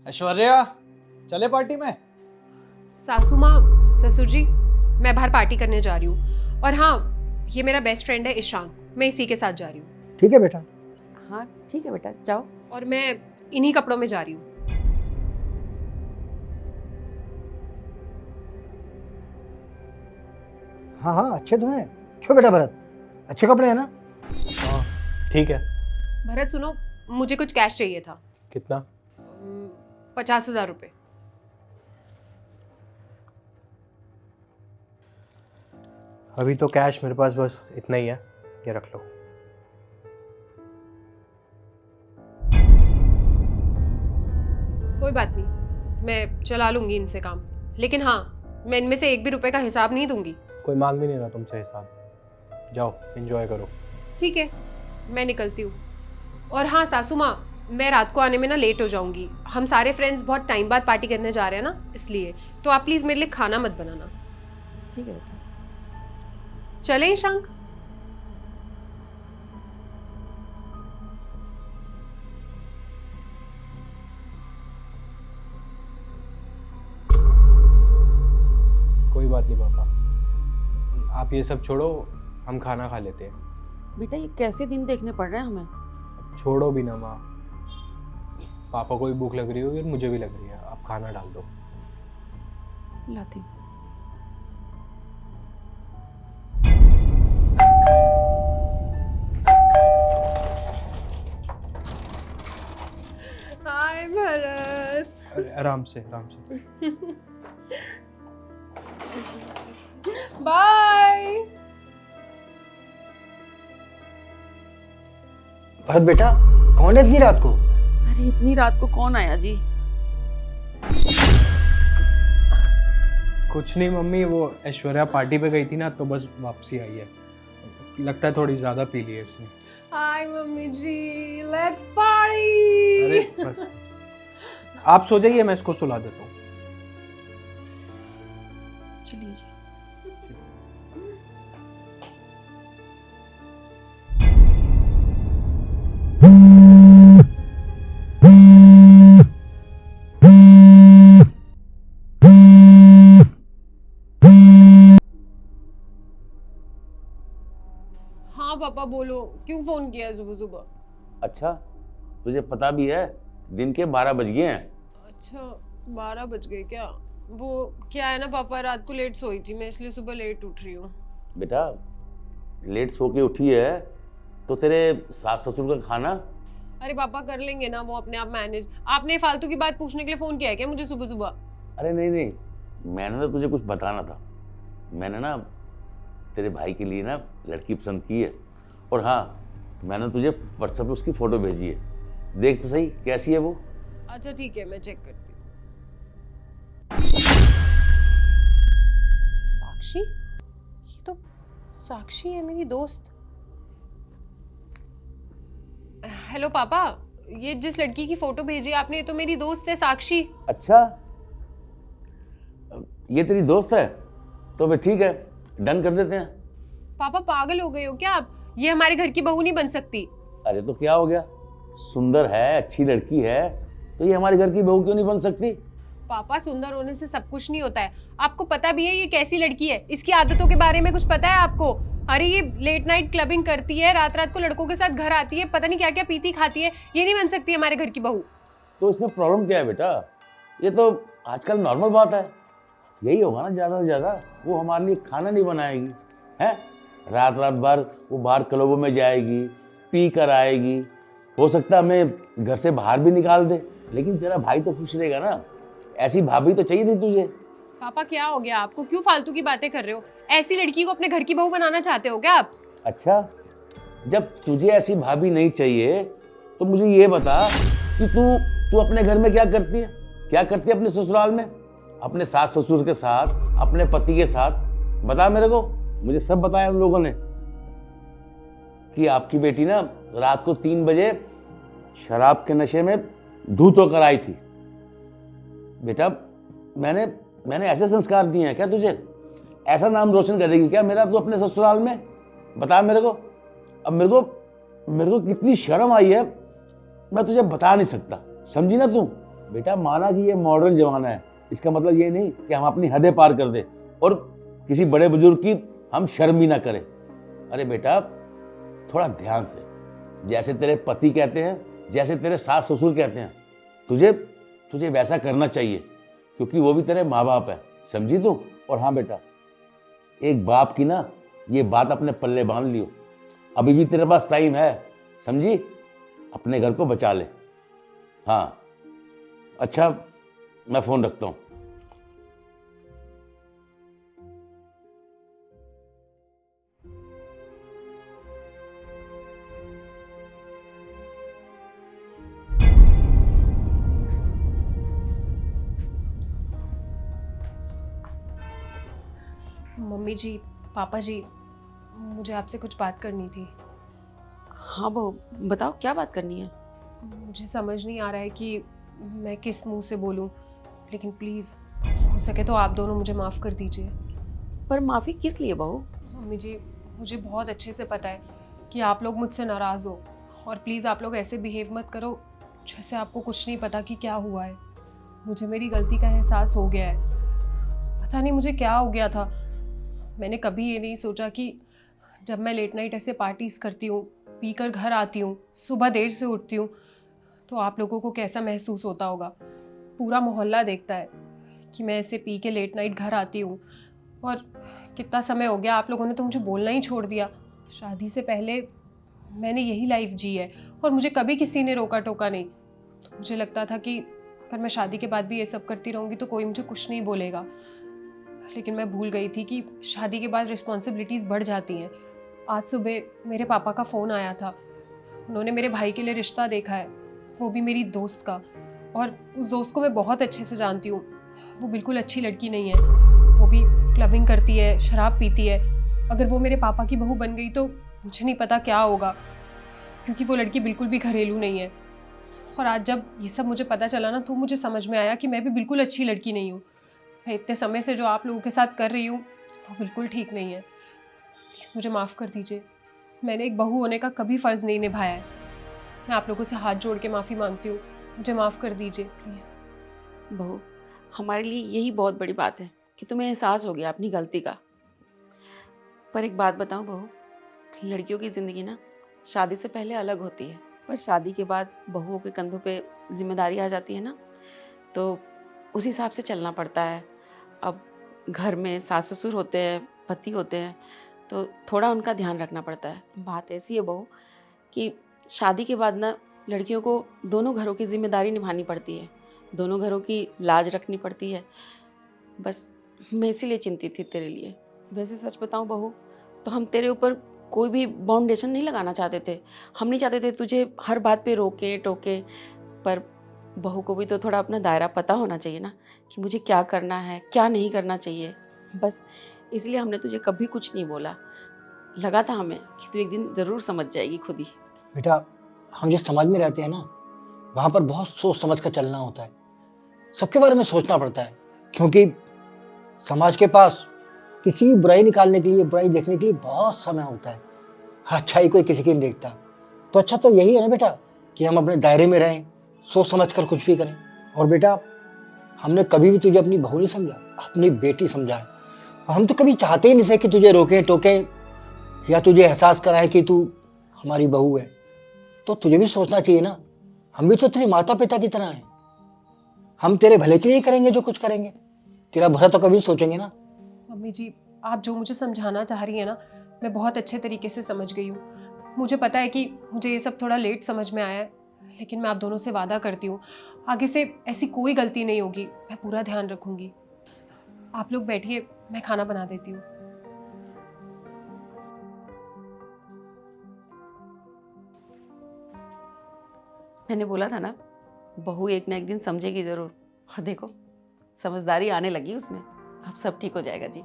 ऐश्वर्या, चले पार्टी में? सासू माँ, ससुर जी, मैं बाहर पार्टी करने जा रही हूँ। और हाँ, ये मेरा बेस्ट फ्रेंड है ईशान, मैं इसी के साथ जा रही हूँ। ठीक है बेटा। हाँ ठीक है बेटा, जाओ। और मैं इन्हीं कपड़ों में जा रही हूँ। हाँ हाँ, अच्छे तो हैं। क्यों बेटा भरत, अच्छे कपड़े हैं ना? हाँ ठीक है। भरत सुनो, मुझे कुछ कैश चाहिए था। कितना? 50,000 रुपये। अभी तो कैश मेरे पास बस इतना ही है, ये रख लो। कोई बात नहीं, मैं चला लूंगी इनसे काम। लेकिन हाँ, मैं इनमें से एक भी रुपए का हिसाब नहीं दूंगी। कोई मांग भी नहीं रहा तुमसे हिसाब। जाओ एंजॉय करो। ठीक है, मैं निकलती हूँ। और हाँ सासू माँ, मैं रात को आने में ना लेट हो जाऊंगी। हम सारे फ्रेंड्स बहुत टाइम बाद पार्टी करने जा रहे हैं ना, इसलिए तो आप प्लीज़ मेरे लिए खाना मत बनाना। ठीक है बेटा। चलें ईशांक? कोई बात नहीं पापा, आप ये सब छोड़ो, हम खाना खा लेते हैं। बेटा ये कैसे दिन देखने पड़ रहे हैं हमें? छोड़ो भी ना माँ, पापा को भी भूख लग रही होगी और मुझे भी लग रही है। आप खाना डाल दो। लाती हूँ। हाय भरत। अरे आराम से आराम से। बाय। भरत बेटा, कौन है इतनी रात को? अरे इतनी रात को कौन आया जी? कुछ नहीं मम्मी, वो ऐश्वर्या पार्टी पे गई थी ना, तो बस वापसी आई है। लगता है थोड़ी ज्यादा पी ली है इसने। हाय मम्मी जी, लेट्स पार्टी। अरे बस आप सो जाइए, मैं इसको सुला देता हूँ। चलिए जी। हाँ पापा बोलो, क्यों फोन किया है सुबह सुबह? अच्छा, तुझे पता भी है दिन के 12 बज गए हैं। अच्छा 12 बज गए क्या? वो क्या है ना पापा, रात को लेट सोई थी मैं, इसलिए सुबह लेट उठ रही हूँ। बेटा लेट सो के उठी है तो तेरे सास ससुर का खाना। अरे पापा कर लेंगे ना वो अपने आप मैनेज। आपने फालतू की बात पूछने के लिए फोन किया है क्या मुझे सुबह सुबह? अरे नहीं नहीं, मैंने ना तुझे कुछ बताना था। मैंने ना तेरे भाई के लिए ना लड़की पसंद की है, और हाँ मैंने तुझे व्हाट्सएप पे उसकी फ़ोटो भेजी है। देख तो सही कैसी है वो। अच्छा ठीक है, मैं चेक करती हूँ। साक्षी, ये तो साक्षी है, मेरी दोस्त। हेलो पापा, ये जिस लड़की की फोटो भेजी आपने, ये तो मेरी दोस्त है साक्षी। अच्छा, ये तेरी दोस्त है तो फिर ठीक है, डन कर देते हैं। पापा पागल हो गए हो क्या आप? ये हमारे घर की बहू नहीं बन सकती। अरे तो क्या हो गया, सुंदर है, अच्छी लड़की है, तो ये हमारे घर की बहू क्यों नहीं बन सकती? पापा सुंदर होने से सब कुछ नहीं होता है। आपको पता भी है ये कैसी लड़की है? इसकी आदतों के बारे में कुछ पता है आपको? अरे ये लेट नाइट क्लबिंग करती है, रात रात को लड़कों के साथ घर आती है, पता नहीं क्या क्या पीती खाती है। ये नहीं बन सकती हमारे घर की बहू। तो इसमें प्रॉब्लम क्या है बेटा? ये तो आजकल नॉर्मल बात है। यही होगा ना ज़्यादा से ज़्यादा, वो हमारे लिए खाना नहीं बनाएगी है, रात रात भर वो बाहर क्लबों में जाएगी, पी कर आएगी। हो सकता है हमें घर से बाहर भी निकाल दे, लेकिन तेरा भाई तो खुश रहेगा ना। ऐसी भाभी तो चाहिए थी तुझे। पापा क्या हो गया आपको? क्यों फालतू की बातें कर रहे हो? ऐसी लड़की को अपने घर की बहू बनाना चाहते हो क्या आप? अच्छा, जब तुझे ऐसी भाभी नहीं चाहिए तो मुझे ये बता कि तू अपने घर में क्या करती है, क्या करती है अपने ससुराल में, अपने सास ससुर के साथ, अपने पति के साथ? बता मेरे को। मुझे सब बताया उन लोगों ने कि आपकी बेटी ना रात को 3 बजे शराब के नशे में धूत होकर आई थी। बेटा मैंने ऐसे संस्कार दिए हैं क्या तुझे? ऐसा नाम रोशन करेगी क्या मेरा तू अपने ससुराल में? बता मेरे को। अब मेरे को कितनी शर्म आई है, मैं तुझे बता नहीं सकता, समझी ना तू? बेटा माना कि ये मॉडर्न जमाना है, इसका मतलब ये नहीं कि हम अपनी हदें पार कर दे और किसी बड़े बुजुर्ग की हम शर्म भी ना करें। अरे बेटा थोड़ा ध्यान से, जैसे तेरे पति कहते हैं, जैसे तेरे सास ससुर कहते हैं, तुझे वैसा करना चाहिए, क्योंकि वो भी तेरे माँ बाप है, समझी तू? और हाँ बेटा, एक बाप की ना ये बात अपने पल्ले बांध लियो, अभी भी तेरे पास टाइम है, समझी? अपने घर को बचा ले। हाँ अच्छा, मैं फोन रखता हूँ। मम्मी जी, पापा जी, मुझे आपसे कुछ बात करनी थी। हाँ बहू, बताओ क्या बात करनी है। मुझे समझ नहीं आ रहा है कि मैं किस मुंह से बोलूं, लेकिन प्लीज़ हो सके तो आप दोनों मुझे माफ़ कर दीजिए। पर माफ़ी किस लिए बहू? मम्मी जी, मुझे बहुत अच्छे से पता है कि आप लोग मुझसे नाराज़ हो, और प्लीज़ आप लोग ऐसे बिहेव मत करो जैसे आपको कुछ नहीं पता कि क्या हुआ है। मुझे मेरी गलती का एहसास हो गया है। पता नहीं मुझे क्या हो गया था। मैंने कभी ये नहीं सोचा कि जब मैं लेट नाइट ऐसे पार्टीज़ करती हूँ, पीकर घर आती हूँ, सुबह देर से उठती हूँ, तो आप लोगों को कैसा महसूस होता होगा। पूरा मोहल्ला देखता है कि मैं ऐसे पी के लेट नाइट घर आती हूँ, और कितना समय हो गया आप लोगों ने तो मुझे बोलना ही छोड़ दिया। शादी से पहले मैंने यही लाइफ जी है और मुझे कभी किसी ने रोका टोका नहीं। तो मुझे लगता था कि अगर मैं शादी के बाद भी ये सब करती रहूँगी तो कोई मुझे कुछ नहीं बोलेगा, लेकिन मैं भूल गई थी कि शादी के बाद रिस्पॉन्सिबिलिटीज़ बढ़ जाती हैं। आज सुबह मेरे पापा का फ़ोन आया था। उन्होंने मेरे भाई के लिए रिश्ता देखा है, वो भी मेरी दोस्त का, और उस दोस्त को मैं बहुत अच्छे से जानती हूँ। वो बिल्कुल अच्छी लड़की नहीं है, वो भी क्लबिंग करती है, शराब पीती है। अगर वो मेरे पापा की बहू बन गई तो मुझे नहीं पता क्या होगा, क्योंकि वो लड़की बिल्कुल भी घरेलू नहीं है। और आज जब ये सब मुझे पता चला ना, तो मुझे समझ में आया कि मैं भी बिल्कुल अच्छी लड़की नहीं हूँ। मैं इतने समय से जो आप लोगों के साथ कर रही हूँ वो बिल्कुल ठीक नहीं है। प्लीज़ मुझे माफ़ कर दीजिए। मैंने एक बहू होने का कभी फ़र्ज़ नहीं निभाया है। मैं आप लोगों से हाथ जोड़ के माफ़ी मांगती हूँ, मुझे माफ़ कर दीजिए प्लीज़। बहू, हमारे लिए यही बहुत बड़ी बात है कि तुम्हें एहसास हो गया अपनी गलती का। पर एक बात बताऊं बहू, लड़कियों की ज़िंदगी ना शादी से पहले अलग होती है, पर शादी के बाद बहुओं के कंधों पे जिम्मेदारी आ जाती है ना, तो उस हिसाब से चलना पड़ता है। अब घर में सास ससुर होते हैं, पति होते हैं, तो थोड़ा उनका ध्यान रखना पड़ता है। बात ऐसी है बहू कि शादी के बाद ना लड़कियों को दोनों घरों की जिम्मेदारी निभानी पड़ती है, दोनों घरों की लाज रखनी पड़ती है। बस मैं इसीलिए चिंतित थी तेरे लिए। वैसे सच बताऊं बहू, तो हम तेरे ऊपर कोई भी बाउंडेशन नहीं लगाना चाहते थे। हम नहीं चाहते थे तुझे हर बात पे रोके टोके, पर बहू को भी तो थोड़ा अपना दायरा पता होना चाहिए ना कि मुझे क्या करना है, क्या नहीं करना चाहिए। बस इसलिए हमने तुझे कभी कुछ नहीं बोला। लगा था हमें कि तू एक दिन ज़रूर समझ जाएगी खुद ही। बेटा, हम जिस समाज में रहते हैं ना, वहाँ पर बहुत सोच समझ कर चलना होता है। सबके बारे में सोचना पड़ता है, क्योंकि समाज के पास किसी की बुराई निकालने के लिए, बुराई देखने के लिए बहुत समय होता है। अच्छाई कोई किसी की नहीं देखता। तो अच्छा तो यही है ना बेटा कि हम अपने दायरे में रहें, सोच समझ कर कुछ भी करें। और बेटा, हमने कभी भी तुझे अपनी बहू नहीं समझा, अपनी बेटी समझा है। और हम तो कभी चाहते ही नहीं थे कि तुझे रोकें टोकें या तुझे एहसास कराएं कि तू हमारी बहू है। तो तुझे भी सोचना चाहिए ना, हम भी तो तेरे माता पिता की तरह हैं। हम तेरे भले के लिए करेंगे जो कुछ करेंगे, तेरा बुरा तो कभी नहीं सोचेंगे ना। मम्मी जी, आप जो मुझे समझाना चाह रही हैं ना, मैं बहुत अच्छे तरीके से समझ गई हूँ। मुझे पता है कि मुझे ये सब थोड़ा लेट समझ में आया है, लेकिन मैं आप दोनों से वादा करती हूँ आगे से ऐसी कोई गलती नहीं होगी। मैं पूरा ध्यान रखूँगी। आप लोग बैठिए, मैं खाना बना देती हूँ। मैंने बोला था ना, बहू एक ना एक दिन समझेगी ज़रूर। और देखो, समझदारी आने लगी उसमें। अब सब ठीक हो जाएगा जी।